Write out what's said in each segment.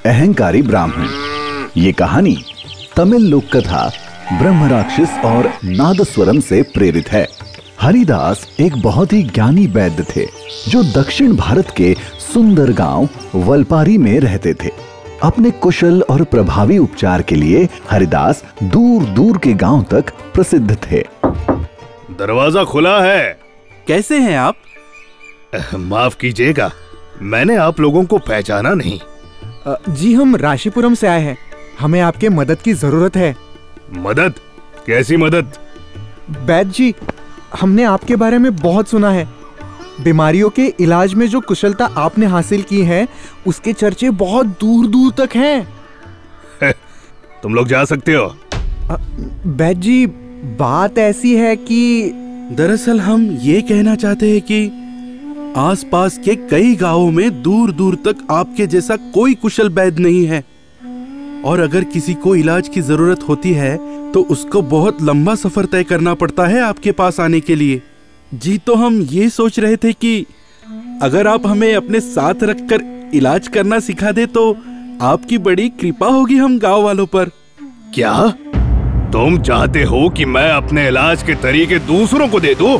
अहंकारी ब्राह्मण। ये कहानी तमिल लोक कथा ब्रह्म राक्षस और नादस्वरम से प्रेरित है। हरिदास एक बहुत ही ज्ञानी वैद्य थे जो दक्षिण भारत के सुंदर गांव वलपारी में रहते थे। अपने कुशल और प्रभावी उपचार के लिए हरिदास दूर दूर के गांव तक प्रसिद्ध थे। दरवाजा खुला है। कैसे हैं आप? माफ कीजिएगा, मैंने आप लोगों को पहचाना नहीं। जी हम राशिपुरम से आए हैं, हमें आपके मदद की जरूरत है। मदद? कैसी मदद? वैद्य जी, हमने आपके बारे में बहुत सुना है। बीमारियों के इलाज में जो कुशलता आपने हासिल की है उसके चर्चे बहुत दूर दूर तक हैं। तुम लोग जा सकते हो। वैद्य जी, बात ऐसी है कि दरअसल हम ये कहना चाहते हैं कि आसपास के कई गांवों में दूर दूर तक आपके जैसा कोई कुशल वैद्य नहीं है, और अगर किसी को इलाज की जरूरत होती है तो उसको बहुत लंबा सफर तय करना पड़ता है आपके पास आने के लिए। जी, तो हम ये सोच रहे थे कि अगर आप हमें अपने साथ रखकर इलाज करना सिखा दे तो आपकी बड़ी कृपा होगी हम गांव वालों पर। क्या तुम चाहते हो कि मैं अपने इलाज के तरीके दूसरों को दे दूं?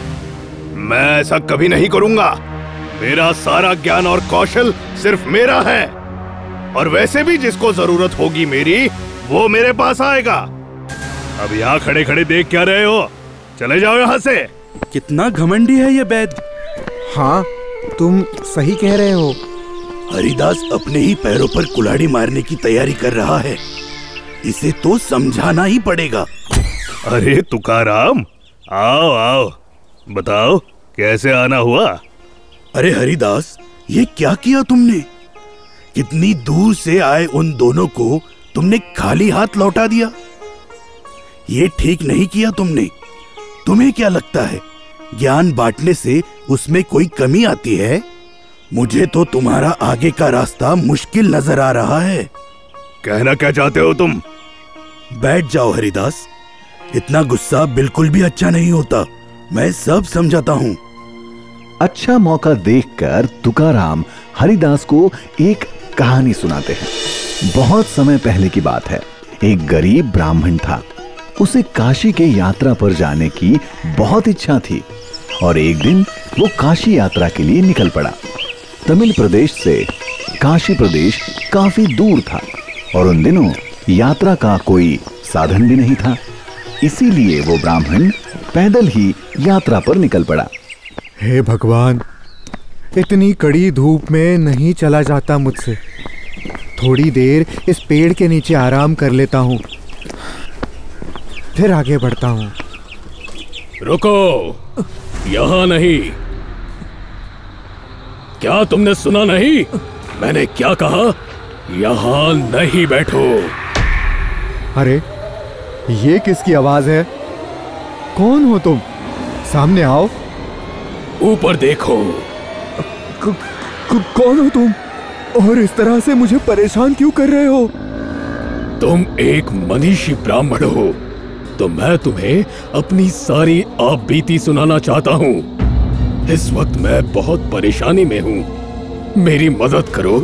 मैं ऐसा कभी नहीं करूंगा। मेरा सारा ज्ञान और कौशल सिर्फ मेरा है, और वैसे भी जिसको जरूरत होगी मेरी, वो मेरे पास आएगा। अब यहाँ खड़े खड़े देख क्या रहे हो? चले जाओ यहाँ से। कितना घमंडी है ये वैद्य। हाँ, तुम सही कह रहे हो। हरिदास अपने ही पैरों पर कुल्हाड़ी मारने की तैयारी कर रहा है, इसे तो समझाना ही पड़ेगा। अरे तुकाराम, आओ आओ, बताओ कैसे आना हुआ? अरे हरिदास, ये क्या किया तुमने? कितनी दूर से आए उन दोनों को तुमने खाली हाथ लौटा दिया। ये ठीक नहीं किया तुमने। तुम्हें क्या लगता है ज्ञान बांटने से उसमें कोई कमी आती है? मुझे तो तुम्हारा आगे का रास्ता मुश्किल नजर आ रहा है। कहना क्या चाहते हो तुम? बैठ जाओ हरिदास, इतना गुस्सा बिल्कुल भी अच्छा नहीं होता। मैं सब समझाता हूँ। अच्छा मौका देखकर तुकाराम हरिदास को एक कहानी सुनाते हैं। बहुत समय पहले की बात है। एक गरीब ब्राह्मण था। उसे काशी के यात्रा पर जाने की बहुत इच्छा थी और एक दिन वो काशी यात्रा के लिए निकल पड़ा। तमिल प्रदेश से काशी प्रदेश काफी दूर था और उन दिनों यात्रा का कोई साधन भी नहीं था। इसीलिए वो ब्राह्मण पैदल ही यात्रा पर निकल पड़ा। हे भगवान, इतनी कड़ी धूप में नहीं चला जाता मुझसे। थोड़ी देर इस पेड़ के नीचे आराम कर लेता हूँ, फिर आगे बढ़ता हूँ। रुको, यहाँ नहीं। क्या तुमने सुना नहीं? मैंने क्या कहा? यहाँ नहीं बैठो। अरे, ये किसकी आवाज है? कौन हो तुम? सामने आओ। ऊपर देखो। कौन हो तुम और इस तरह से मुझे परेशान क्यों कर रहे हो? तुम एक मनीषी ब्राह्मण हो, तो मैं तुम्हें अपनी सारी आप बीती सुनाना चाहता हूँ। इस वक्त मैं बहुत परेशानी में हूँ, मेरी मदद करो।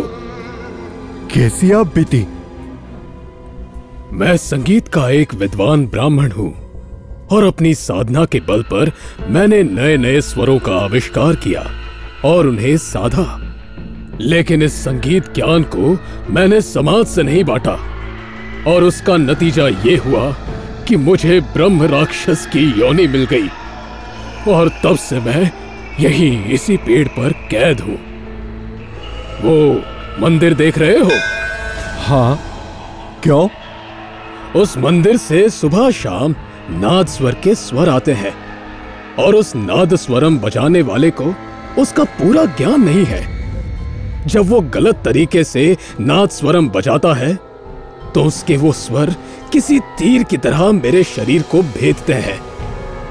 कैसी आप बीती? मैं संगीत का एक विद्वान ब्राह्मण हूँ और अपनी साधना के बल पर मैंने नए नए स्वरों का आविष्कार किया और उन्हें साधा। लेकिन इस संगीत ज्ञान को मैंने समाज से नहीं बांटा और उसका नतीजा ये हुआ कि मुझे ब्रह्म राक्षस की योनि मिल गई, और तब से मैं यही इसी पेड़ पर कैद हूँ। वो मंदिर देख रहे हो? हाँ, क्यों? उस मंदिर से सुबह शाम नाद स्वर के स्वर आते हैं और उस नाद स्वरम बजाने वाले को उसका पूरा ज्ञान नहीं है। जब वो गलत तरीके से नाद स्वरम बजाता है तो उसके वो स्वर किसी तीर की तरह मेरे शरीर को भेदते हैं।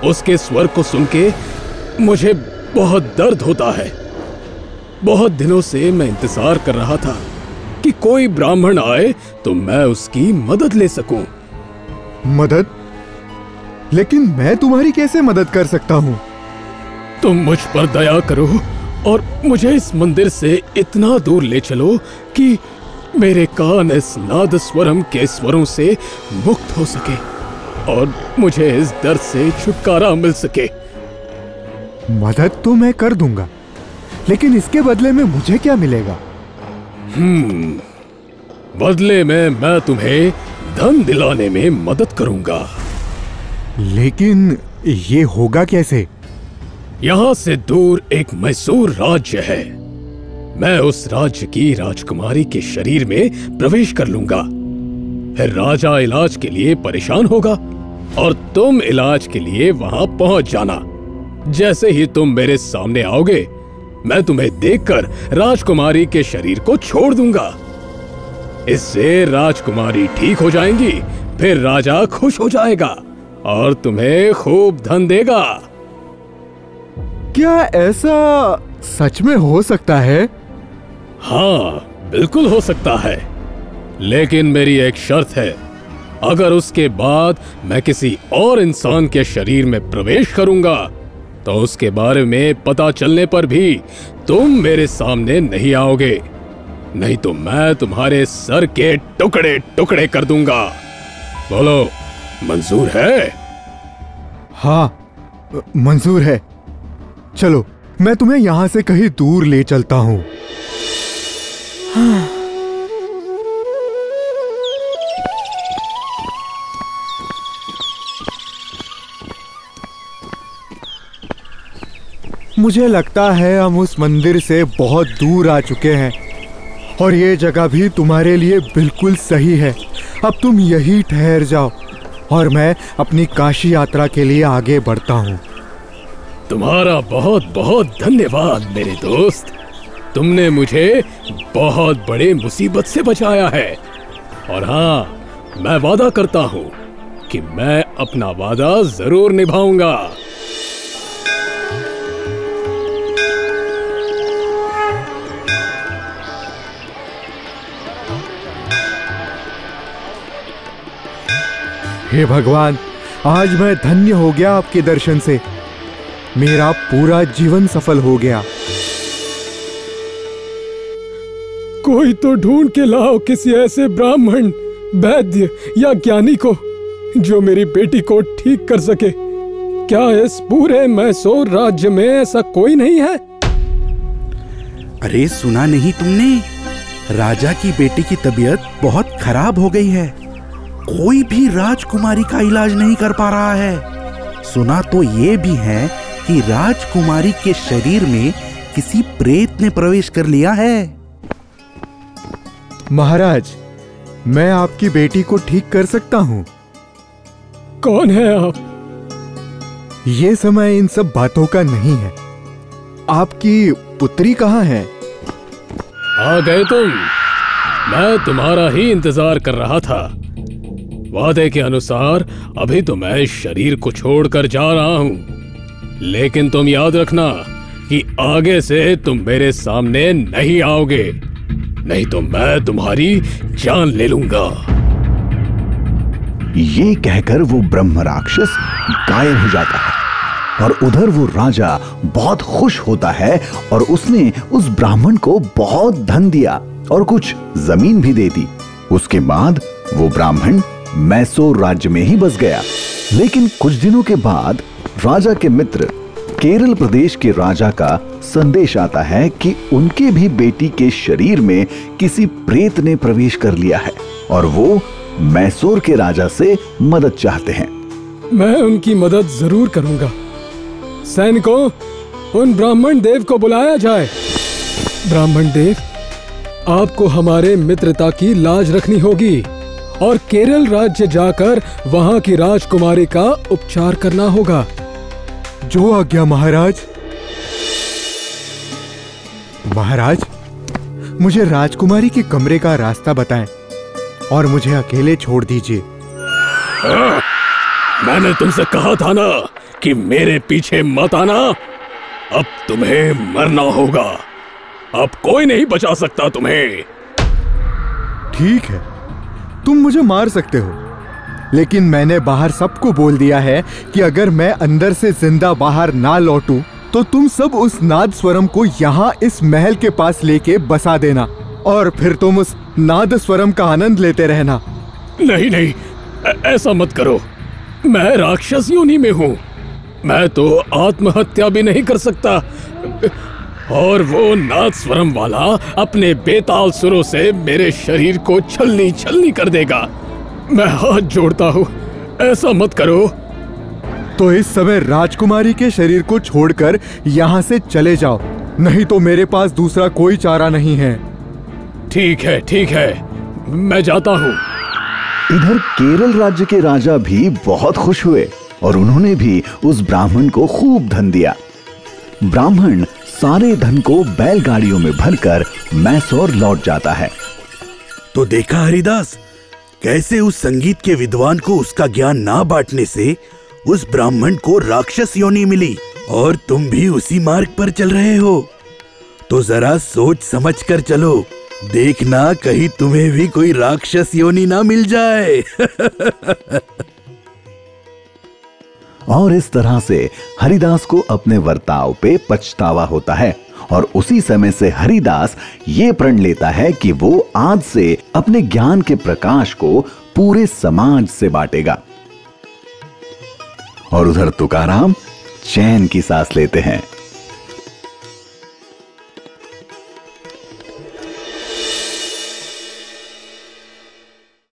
उसके स्वर को सुन के मुझे बहुत दर्द होता है। बहुत दिनों से मैं इंतजार कर रहा था कि कोई ब्राह्मण आए तो मैं उसकी मदद ले सकूं। मदद? लेकिन मैं तुम्हारी कैसे मदद कर सकता हूँ? तुम मुझ पर दया करो और मुझे इस मंदिर से इतना दूर ले चलो कि मेरे कान इस नाद स्वरम के स्वरों से मुक्त हो सके और मुझे इस दर्द से छुटकारा मिल सके। मदद तो मैं कर दूंगा, लेकिन इसके बदले में मुझे क्या मिलेगा? बदले में मैं तुम्हें धन दिलाने में मदद करूंगा। लेकिन ये होगा कैसे? यहां से दूर एक मैसूर राज्य है। मैं उस राज्य की राजकुमारी के शरीर में प्रवेश कर लूंगा। फिर राजा इलाज के लिए परेशान होगा और तुम इलाज के लिए वहां पहुंच जाना। जैसे ही तुम मेरे सामने आओगे, मैं तुम्हें देखकर राजकुमारी के शरीर को छोड़ दूंगा। इससे राजकुमारी ठीक हो जाएंगी, फिर राजा खुश हो जाएगा और तुम्हें खूब धन देगा। क्या ऐसा सच में हो सकता है? हाँ, बिल्कुल हो सकता है, लेकिन मेरी एक शर्त है। अगर उसके बाद मैं किसी और इंसान के शरीर में प्रवेश करूंगा, तो उसके बारे में पता चलने पर भी तुम मेरे सामने नहीं आओगे, नहीं तो मैं तुम्हारे सर के टुकड़े टुकड़े कर दूंगा। बोलो, मंजूर है? हाँ, मंजूर है। चलो, मैं तुम्हें यहां से कहीं दूर ले चलता हूं। मुझे लगता है हम उस मंदिर से बहुत दूर आ चुके हैं और ये जगह भी तुम्हारे लिए बिल्कुल सही है। अब तुम यहीं ठहर जाओ और मैं अपनी काशी यात्रा के लिए आगे बढ़ता हूँ। तुम्हारा बहुत बहुत धन्यवाद मेरे दोस्त। तुमने मुझे बहुत बड़े मुसीबत से बचाया है। और हाँ, मैं वादा करता हूँ कि मैं अपना वादा जरूर निभाऊंगा। हे भगवान, आज मैं धन्य हो गया आपके दर्शन से। मेरा पूरा जीवन सफल हो गया। कोई तो ढूंढ के लाओ किसी ऐसे ब्राह्मण, वैद्य या ज्ञानी को जो मेरी बेटी को ठीक कर सके। क्या इस पूरे मैसूर राज्य में ऐसा कोई नहीं है? अरे सुना नहीं तुमने? राजा की बेटी की तबीयत बहुत खराब हो गई है। कोई भी राजकुमारी का इलाज नहीं कर पा रहा है। सुना तो ये भी है कि राजकुमारी के शरीर में किसी प्रेत ने प्रवेश कर लिया है। महाराज, मैं आपकी बेटी को ठीक कर सकता हूँ। कौन है आप? ये समय इन सब बातों का नहीं है। आपकी पुत्री कहाँ है? आ गए तुम। मैं तुम्हारा ही इंतजार कर रहा था। वादे के अनुसार अभी तो मैं इस शरीर को छोड़कर जा रहा हूँ, लेकिन तुम याद रखना कि आगे से तुम मेरे सामने नहीं आओगे, नहीं तो मैं तुम्हारी जान ले लूंगा। ये कहकर वो ब्रह्म राक्षस गायब हो जाता है और उधर वो राजा बहुत खुश होता है और उसने उस ब्राह्मण को बहुत धन दिया और कुछ जमीन भी दे दी। उसके बाद वो ब्राह्मण मैसूर राज्य में ही बस गया। लेकिन कुछ दिनों के बाद राजा के मित्र केरल प्रदेश के राजा का संदेश आता है कि उनके भी बेटी के शरीर में किसी प्रेत ने प्रवेश कर लिया है और वो मैसूर के राजा से मदद चाहते हैं। मैं उनकी मदद जरूर करूंगा। सैनिकों, उन ब्राह्मण देव को बुलाया जाए। ब्राह्मण देव, आपको हमारे मित्रता की लाज रखनी होगी और केरल राज्य जाकर वहां की राजकुमारी का उपचार करना होगा। जो आज्ञा महाराज। महाराज, मुझे राजकुमारी के कमरे का रास्ता बताएं और मुझे अकेले छोड़ दीजिए। मैंने तुमसे कहा था ना कि मेरे पीछे मत आना। अब तुम्हें मरना होगा। अब कोई नहीं बचा सकता तुम्हें। ठीक है, तुम मुझे मार सकते हो, लेकिन मैंने बाहर सबको बोल दिया है कि अगर मैं अंदर से जिंदा बाहर ना लौटूं, तो तुम सब उस नाद स्वरम को यहाँ इस महल के पास लेके बसा देना और फिर तुम उस नादस्वरम का आनंद लेते रहना। नहीं नहीं, ऐसा मत करो। मैं राक्षस योनि में हूँ। मैं तो आत्महत्या भी नहीं कर सकता। और वो नादस्वरम वाला अपने बेताल सुरों से मेरे शरीर को छलनी छलनी कर देगा। मैं हाथ जोड़ता हूँ, ऐसा मत करो। तो इस समय राजकुमारी के शरीर को छोड़कर यहाँ से चले जाओ, नहीं तो मेरे पास दूसरा कोई चारा नहीं है। ठीक है, मैं जाता हूँ। इधर केरल राज्य के राजा भी बहुत खुश हुए और उन्होंने भी उस ब्राह्मण को खूब धन दिया। ब्राह्मण सारे धन को बैलगाड़ियों में भरकर मैसूर लौट जाता है। तो देखा हरिदास, कैसे उस संगीत के विद्वान को उसका ज्ञान ना बांटने से उस ब्राह्मण को राक्षस योनि मिली, और तुम भी उसी मार्ग पर चल रहे हो। तो जरा सोच समझ कर चलो, देखना कहीं तुम्हें भी कोई राक्षस योनि ना मिल जाए। और इस तरह से हरिदास को अपने वर्ताव पे पछतावा होता है और उसी समय से हरिदास ये प्रण लेता है कि वो आज से अपने ज्ञान के प्रकाश को पूरे समाज से बांटेगा। और उधर तुकाराम चैन की सांस लेते हैं।